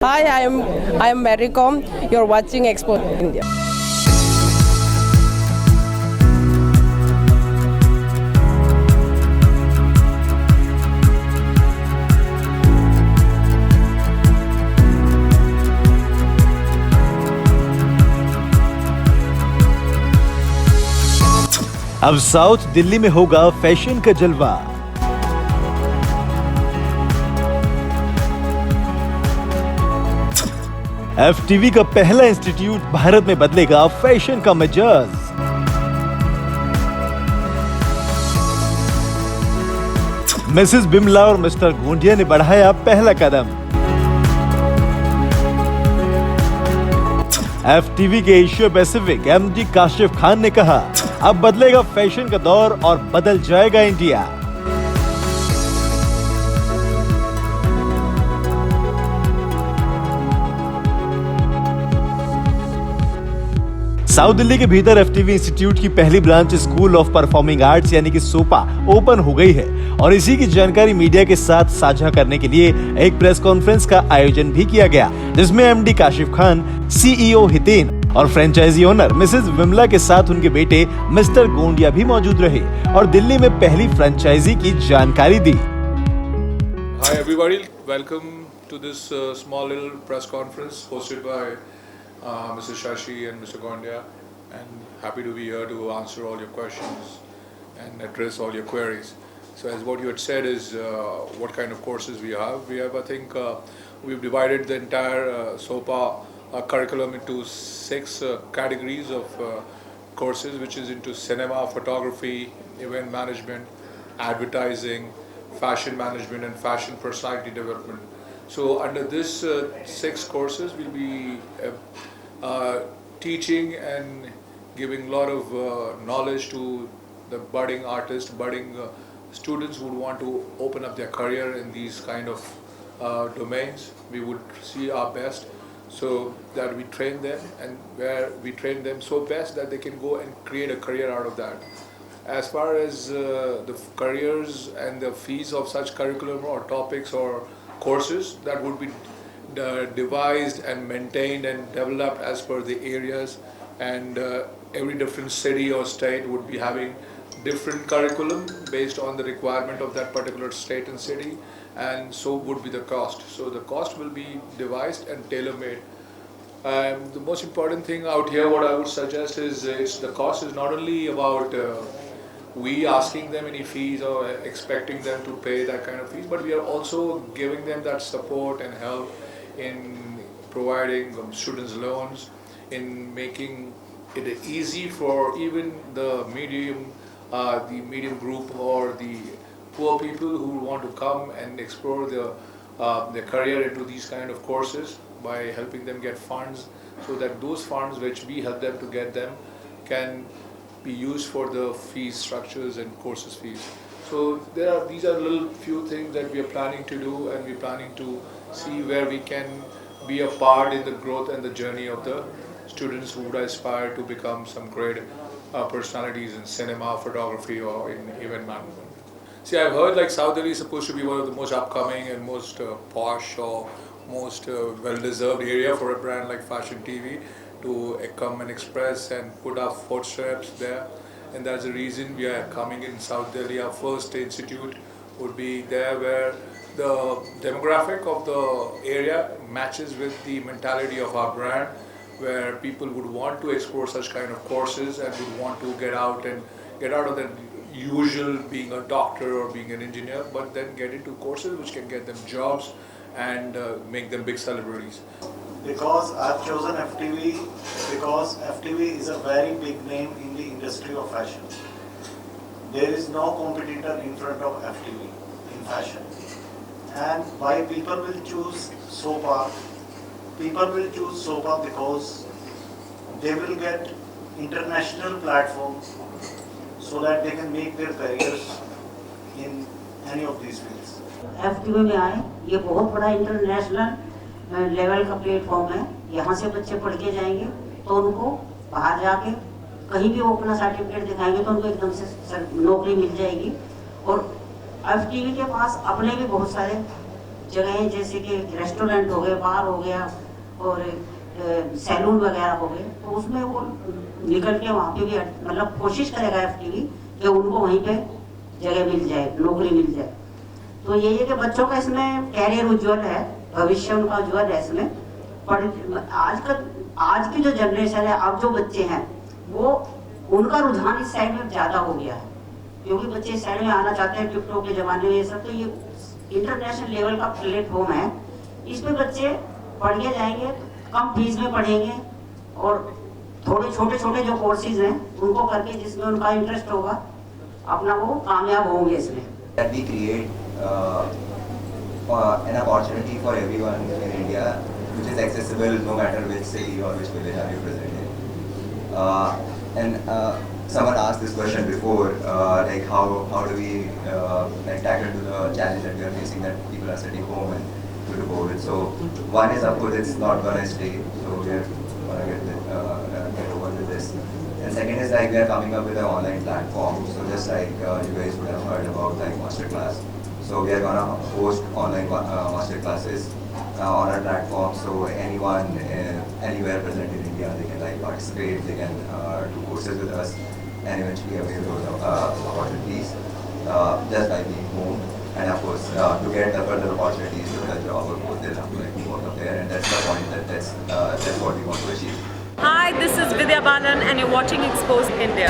Hi, I am Maricom. You're watching Expo India. अब south Delhi में होगा फैशन का जलवा। एफटीवी का पहला इंस्टीट्यूट भारत में बदलेगा फैशन का मिजाज। मिसेस बिमला और मिस्टर गोंडिया ने बढ़ाया पहला कदम। एफटीवी के Asia Pacific MD Kashif Khan ने कहा, अब बदलेगा फैशन का दौर और बदल जाएगा इंडिया। साउथ दिल्ली के भीतर एफटीवी इंस्टीट्यूट की पहली branch school of performing arts यानी कि सोपा ओपन हो गई है और इसी की जानकारी मीडिया के साथ साझा करने के लिए एक प्रेस कॉन्फ्रेंस का आयोजन भी किया गया, जिसमें एमडी काशिफ खान, सीईओ हितेन और फ्रेंचाइजी ओनर मिसेस विमला के साथ उनके बेटे मिस्टर गोंडिया भी मौजूद रहे और दिल्ली में पहली फ्रेंचाइजी की जानकारी दी। Hi everybody, welcome to this small little press conference hosted by Mrs. Shashi and Mr. Gondia, and happy to be here to answer all your questions and address all your queries. So as what you had said is what kind of courses we have. We have, I think, we've divided the entire SOPA curriculum into 6 categories of courses, which is into cinema, photography, event management, advertising, fashion management and fashion personality development. So under this 6 courses we'll be teaching and giving a lot of knowledge to the budding artists, budding students who would want to open up their career in these kind of domains. We would see our best so that we train them, and where we train them so best that they can go and create a career out of that. As far as the careers and the fees of such curriculum or topics or courses, that would be devised and maintained and developed as per the areas, and every different city or state would be having different curriculum based on the requirement of that particular state and city, and so would be the cost. So the cost will be devised and tailor-made. The most important thing out here, what I would suggest is the cost is not only about we asking them any fees or expecting them to pay that kind of fees, but we are also giving them that support and help in providing students loans, in making it easy for even the medium group or the poor people who want to come and explore their career into these kind of courses by helping them get funds, so that those funds which we help them to get them can be used for the fees structures and courses fees. So these are little few things that we are planning to do, and we're planning to see where we can be a part in the growth and the journey of the students who would aspire to become some great personalities in cinema, photography or in event management. See, I've heard like South Delhi is supposed to be one of the most upcoming and most posh or most well-deserved area for a brand like Fashion TV to come and express and put our footsteps there, and that's the reason we are coming in South Delhi. Our first institute would be there where the demographic of the area matches with the mentality of our brand, where people would want to explore such kind of courses and would want to get out of the usual being a doctor or being an engineer, but then get into courses which can get them jobs and make them big celebrities. Because I've chosen FTV because FTV is a very big name in the industry of fashion. There is no competitor in front of FTV in fashion. And why people will choose SOPA? People will choose SOPA because they will get international platforms so that they can make their careers in any of these fields. FTV में आए, ये बहुत बड़ा international level का platform है। यहाँ से बच्चे पढ़ के जाएंगे तो उनको बाहर जाके कहीं भी वो अपना सर्टिफिकेट दिखाएंगे तो उनको एकदम से नौकरी मिल जाएगी। और FTV के पास अपने भी बहुत सारे जगहें जैसे कि रेस्टोरेंट हो गए, बार हो गया और सैलून वगैरह हो गए, तो उसमें वो निकल के वहाँ पे भी मतलब कोशिश करेगा FTV कि उनको वहीं पे जगह मिल जाए, नौकरी मिल जाए। तो यही है कि बच्चों का इसमें कैरियर उज्जवल है, भविष्य उनका उज्जवल है इसमें। पर आज की जो जनरेशन है, अब जो बच्चे हैं वो उनका रुझान इस साइड में ज़्यादा हो गया है, क्योंकि बच्चे इस साइड में आना चाहते हैं टिकटॉक के ज़माने में। ये सब तो ये इंटरनेशनल लेवल का प्लेटफॉर्म है, इसमें बच्चे पढ़ के जाएंगे, कम फीस में पढ़ेंगे और थोड़े छोटे छोटे जो कोर्सेज हैं उनको करके जिसमें उनका इंटरेस्ट होगा अपना वो कामयाब होंगे इसमें। That we create an opportunity for everyone in India, which is accessible no matter which city or which village are you present in. And someone asked this question before, like how do we like tackle to the challenge that we are facing, that people are sitting home and due to COVID. So one is, of course, it's not gonna stay, so we are gonna get over with this. And second is like we are coming up with an online platform. So just like you guys would have heard about like masterclass. So we are gonna host online master classes on our platform. So anyone anywhere present in India, they can like participate. They can do courses with us and eventually avail those opportunities just by being home. And of course, to get the further opportunities to get a job or both, they'll have to like work up there, and that's the point. That's what we want to achieve. Hi, this is Vidya Balan and you're watching Exposed India.